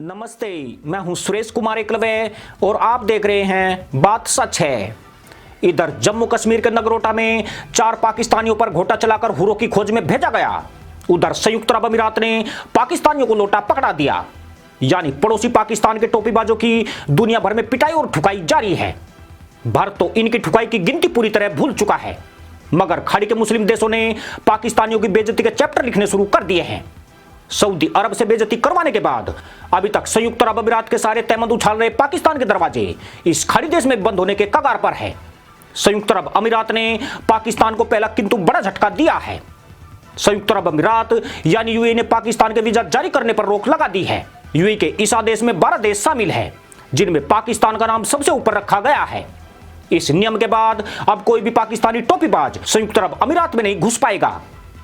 नमस्ते, मैं हूं सुरेश कुमार एकलवे और आप देख रहे हैं बात सच है। इधर जम्मू कश्मीर के नगरोटा में 4 पाकिस्तानियों पर घोटा चलाकर हुरों की खोज में भेजा गया। उधर संयुक्त अरब अमीरात ने पाकिस्तानियों को लोटा पकड़ा दिया। यानी पड़ोसी पाकिस्तान के टोपीबाजों की दुनिया भर में पिटाई और ठुकाई जारी है। भारत तो इनकी ठुकाई की गिनती पूरी तरह भूल चुका है, मगर खाड़ी के मुस्लिम देशों ने पाकिस्तानियों की बेइज्जती के चैप्टर लिखने शुरू कर दिए हैं। सऊदी अरब से बेइज्जती करवाने के बाद अभी तक संयुक्त अरब अमीरात के सारे तहमत उछाल रहे पाकिस्तान के दरवाजे इस खाड़ी देश में बंद होने के कगार पर है। संयुक्त अरब अमीरात ने पाकिस्तान को पहला किंतु बड़ा झटका दिया है। संयुक्त अरब अमीरात यानी यूएई ने पाकिस्तान के वीजा जारी करने पर रोक लगा दी है। यूएई के इस आदेश में 12 देश शामिल है, जिनमें पाकिस्तान का नाम सबसे ऊपर रखा गया है। इस नियम के बाद अब कोई भी पाकिस्तानी टोपीबाज संयुक्त अरब अमीरात में नहीं घुस पाएगा।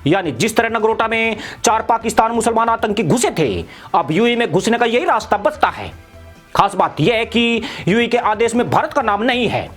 यानी जिस तरह नगरोटा में 4 पाकिस्तान मुसलमान आतंकी घुसे थे, अब यूएई में घुसने का यही रास्ता बचता है। खास बात यह है कि यूएई के आदेश में भारत का नाम नहीं है,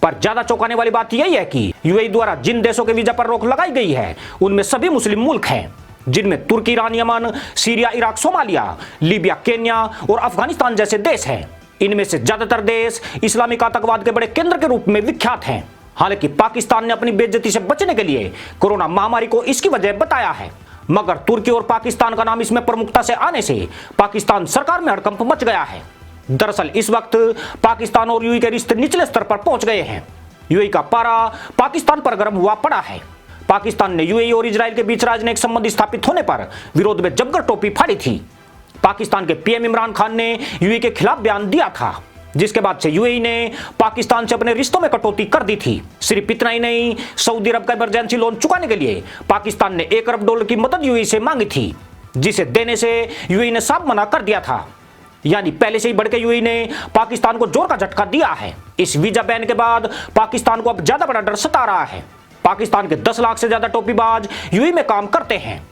पर ज्यादा चौंकाने वाली बात यही है कि यूएई द्वारा जिन देशों के वीजा पर रोक लगाई गई है उनमें सभी मुस्लिम मुल्क हैं, जिनमें तुर्की, Iran, Yemen, Syria, Iraq, Somalia, Libya, Kenya और अफगानिस्तान जैसे देश हैं। इनमें से ज्यादातर देश इस्लामिक आतंकवाद के बड़े केंद्र के रूप में विख्यात हैं। हालांकि पाकिस्तान ने अपनी बेइज्जती से बचने के लिए कोरोना महामारी को इसकी वजह बताया है, मगर तुर्की और पाकिस्तान का नाम इसमें प्रमुखता से आने से पाकिस्तान सरकार में हड़कंप मच गया है। दरअसल इस वक्त पाकिस्तान और यूएई के रिश्ते निचले स्तर पर पहुंच गए हैं। यूएई का पारा पाकिस्तान पर गर्म हुआ पड़ा है। पाकिस्तान ने यूएई और इजराइल के बीच राजनयिक संबंध स्थापित होने पर विरोध में जमकर टोपी फाड़ी थी। पाकिस्तान के पीएम इमरान खान ने यूएई के खिलाफ बयान दिया था, जिसके बाद से यूएई ने पाकिस्तान से अपने रिश्तों में कटौती कर दी थी। सिर्फ इतना ही नहीं, सऊदी अरब का इमरजेंसी लोन चुकाने के लिए पाकिस्तान ने $1 अरब की मदद यूएई से मांगी थी, जिसे देने से यूएई ने साफ मना कर दिया था। यानी पहले से ही बढ़ के यूएई ने पाकिस्तान को जोर का झटका दिया है। इस वीजा बैन के बाद पाकिस्तान को अब ज्यादा बड़ा डर सता रहा है। पाकिस्तान के 10 लाख से ज्यादा टोपीबाज यूएई में काम करते हैं।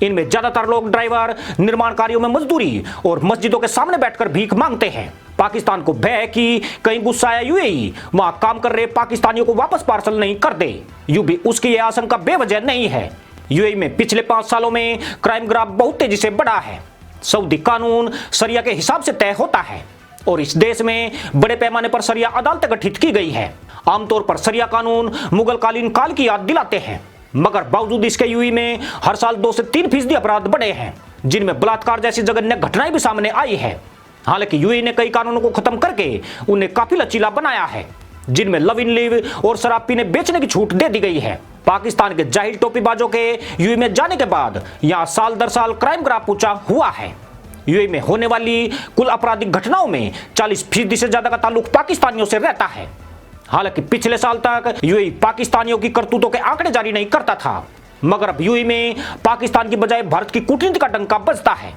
इनमें ज्यादातर लोग ड्राइवर, निर्माण कार्यों में मजदूरी और मस्जिदों के सामने बैठकर भीख मांगते हैं। पाकिस्तान को भय है कि कहीं गुस्सा आया यूएई वहां काम कर रहे पाकिस्तानियों को वापस पार्सल नहीं कर दे। यूं भी उसकी यह आशंका बेवजह नहीं है। यूएई में पिछले 5 सालों में क्राइम ग्राफ बहुत तेजी से बढ़ा है। सऊदी कानून शरिया के हिसाब से तय होता है और इस देश में बड़े पैमाने पर शरिया अदालतें गठित की गई है। आमतौर पर शरिया कानून मुगल कालीन काल की याद दिलाते हैं, मगर बावजूद इसके यूएई में हर साल 2 से 3% अपराध बढ़े हैं, जिनमें बलात्कार जैसी जघन्य घटनाएं भी सामने आई है। हालांकि यूएई ने कई कानूनों को खत्म करके उन्हें काफी लचीला बनाया है, जिनमें लव इन लिव और शराब पीने बेचने की छूट दे दी गई है। पाकिस्तान के जाहिल टोपीबाजों के यूएई में जाने के बाद यहां साल दर साल क्राइम ग्राफ ऊंचा हुआ है। यूएई में होने वाली कुल आपराधिक घटनाओं में 40% से ज्यादा का ताल्लुक पाकिस्तानियों से रहता है। हालांकि पिछले साल तक यूएई पाकिस्तानियों की करतूतों के आंकड़े जारी नहीं करता था, मगर अब यूएई में पाकिस्तान की बजाय भारत की कूटनीति का डंका बजता है।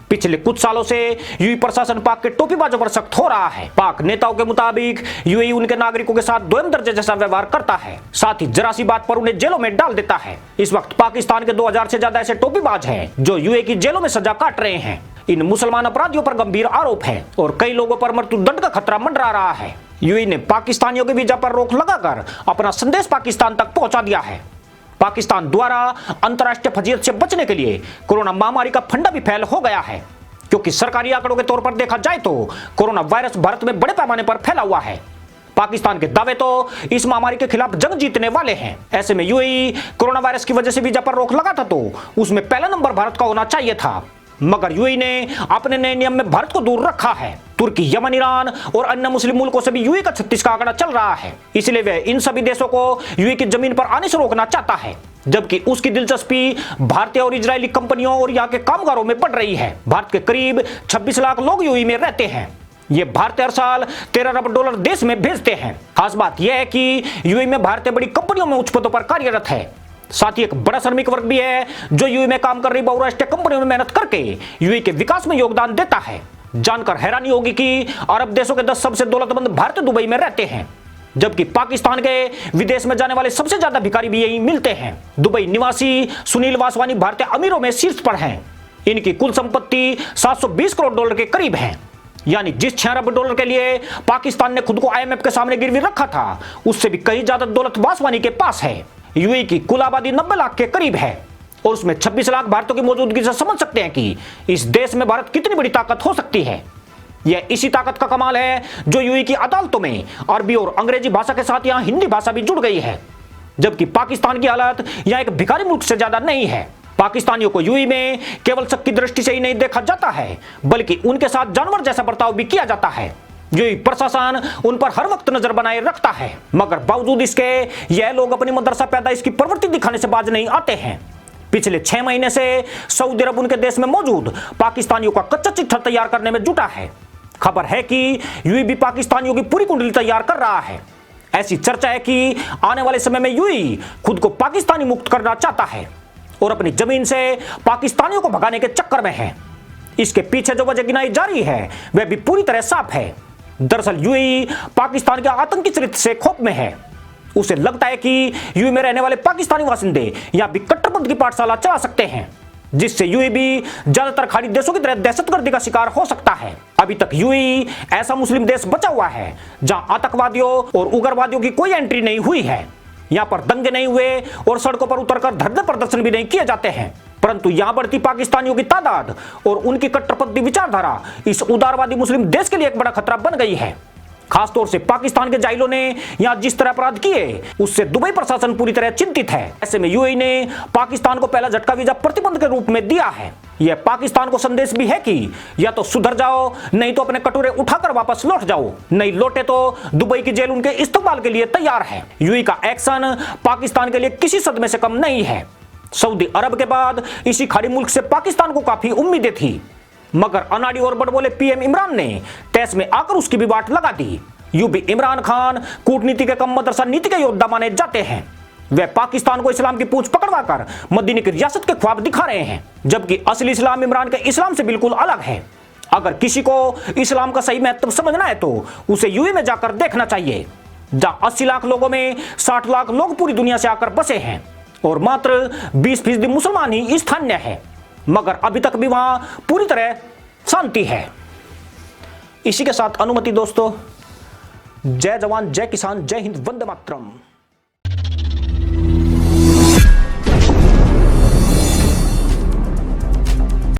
पिछले कुछ सालों से यूएई प्रशासन पाक के टोपीबाजों पर सख्त हो रहा है। पाक नेताओं के मुताबिक यूएई उनके नागरिकों के साथ दोयम दर्जे जैसा व्यवहार करता है, साथ ही जरा सी बात पर उन्हें जेलों में डाल देता है। इस वक्त पाकिस्तान के 2000 से ज्यादा ऐसे टोपीबाज हैं जो यूएई की जेलों में सजा काट रहे हैं। इन मुसलमान अपराधियों पर गंभीर आरोप है और कई लोगों पर मृत्युदंड का खतरा मंडरा रहा है। यूएई ने पाकिस्तानियों के वीजा पर रोक लगाकर अपना संदेश पाकिस्तान तक पहुंचा दिया है। पाकिस्तान द्वारा अंतर्राष्ट्रीय फजीयत से बचने के लिए कोरोना महामारी का फंडा भी फैल हो गया है, क्योंकि सरकारी आंकड़ों के तौर पर देखा जाए तो कोरोना वायरस भारत में बड़े पैमाने पर फैला हुआ है। पाकिस्तान के दावे तो इस महामारी के खिलाफ जंग जीतने वाले हैं। ऐसे में यूएई कोरोना वायरस की वजह से वीजा पर रोक लगा था तो उसमें पहला नंबर भारत का होना चाहिए था, मगर यूएई ने अपने नए नियम में भारत को दूर रखा है। तुर्की, यमन, ईरान और अन्य मुस्लिम मुल्कों से भी यूएई का 36 का आंकड़ा चल रहा है। इसलिए वह इन सभी देशों को यूएई की जमीन पर आने से रोकना चाहता है, जबकि उसकी दिलचस्पी भारतीय और इजरायली कंपनियों और यहाँ के कामगारों में बढ़ रही है। भारत के करीब 26 लाख लोग यूएई में रहते हैं। ये भारत हर साल $13 अरब देश में भेजते हैं। खास बात यह है कि यूएई में भारतीय बड़ी कंपनियों में उच्च पदों पर कार्यरत है। साथ ही एक बड़ा श्रमिक वर्ग भी है जो यूएई में काम कर रही बहुराष्ट्रीय कंपनियों में मेहनत करके यूएई के विकास में योगदान देता है। जानकर हैरानी होगी कि अरब देशों के 10 सबसे दौलतमंद भारतीय दुबई में रहते हैं, जबकि पाकिस्तान के विदेश में जाने वाले सबसे ज्यादा भिखारी भी यही मिलते हैं। दुबई निवासी सुनील वासवानी भारतीय अमीरों में शीर्ष पर हैं। इनकी कुल संपत्ति $720 करोड़ के करीब है। यानी जिस $6 अरब के लिए पाकिस्तान ने खुद को IMF के सामने गिरवी रखा था, उससे भी कहीं ज्यादा दौलत वासवानी के पास है। यूएई की कुल आबादी 90 लाख के करीब है। और उसमें 26 लाख भारतीयों की मौजूदगी से समझ सकते हैं कि इस देश में भारत कितनी बड़ी ताकत हो सकती है। यह इसी ताकत का कमाल है जो यूएई की अदालतों में अरबी और अंग्रेजी भाषा के साथ यहां हिंदी भाषा भी जुड़ गई है, जबकि पाकिस्तान की हालत यहां एक भिखारी मुल्क से ज्यादा नहीं है। पाकिस्तानियों को यूएई में केवल शक की दृष्टि से ही नहीं देखा जाता है, बल्कि उनके साथ जानवर जैसा बर्ताव भी किया जाता है। यूएई प्रशासन उन पर हर वक्त नजर बनाए रखता है, मगर बावजूद इसके यह लोग अपनी मदरसा पैदाइश की प्रवृत्ति दिखाने से बाज नहीं आते हैं। पिछले 6 महीने से सऊदी अरब उनके देश में मौजूद पाकिस्तानियों का कच्चा चिट्ठा तैयार करने में जुटा है। खबर है कि यूएई भी पाकिस्तानियों की पूरी कुंडली तैयार कर रहा है। ऐसी चर्चा है कि आने वाले समय में यूएई खुद को पाकिस्तानी मुक्त करना चाहता है और अपनी जमीन से पाकिस्तानियों को भगाने के चक्कर में है। इसके पीछे जो वजह गिनाई जा रही है वह भी पूरी तरह साफ है। दरअसल यूएई पाकिस्तान के आतंकी चरित्र से खौफ में है। उसे लगता है कि यूएई में रहने वाले पाकिस्तानी वासिंदे यहां भी कट्टरपंथ की पाठशाला चला सकते हैं, जिससे यूएई भी ज्यादातर खाड़ी देशों की तरह दहशतगर्दी का शिकार हो सकता है। अभी तक यूएई ऐसा मुस्लिम देश बचा हुआ है जहां आतंकवादियों और उग्रवादियों की कोई एंट्री नहीं हुई है। यहां पर दंगे नहीं हुए और सड़कों पर उतरकर धरने प्रदर्शन भी नहीं किए जाते हैं, परंतु यहां बढ़ती पाकिस्तानियों की तादाद और उनकी कट्टरपंथी विचारधारा इस उदारवादी मुस्लिम देश के लिए एक बड़ा खतरा बन गई है। खासतौर से पाकिस्तान के जाहिलों ने यहां जिस तरह अपराध किए उससे दुबई प्रशासन पूरी तरह चिंतित है। ऐसे में यूएई ने पाकिस्तान को पहला झटका वीजा प्रतिबंध के रूप में दिया है। यह पाकिस्तान को संदेश भी है कि या तो सुधर जाओ, नहीं तो अपने कटोरे उठाकर वापस लौट जाओ। नहीं लौटे तो दुबई की जेल उनके इस्तेमाल के लिए तैयार है। यूएई का एक्शन पाकिस्तान के लिए किसी सदमे से कम नहीं है। सऊदी अरब के बाद इसी खाड़ी मुल्क से पाकिस्तान को काफी उम्मीदें थी, मगर अनाड़ी और बड़बोले पीएम इमरान ने तैस में आकर उसकी भी वाट लगा दी। यूं भी इमरान खान कूटनीति के कम मदरसा नीति के योद्धा माने जाते हैं। वे पाकिस्तान को इस्लाम की पूंछ पकड़वाकर मदीने की रियासत के ख्वाब दिखा रहे हैं, जबकि असली इस्लाम इमरान के इस्लाम से बिल्कुल अलग है। अगर किसी को इस्लाम का सही महत्व समझना है तो उसे यूएई में जाकर देखना चाहिए, जहां 80 लाख लोगों में 60 लाख लोग पूरी दुनिया से आकर बसे हैं और मात्र 20% मुसलमान ही स्थानीय है, मगर अभी तक भी वहां पूरी तरह शांति है। इसी के साथ अनुमति दोस्तों, जय जवान, जय किसान, जय हिंद, वंदे मातरम।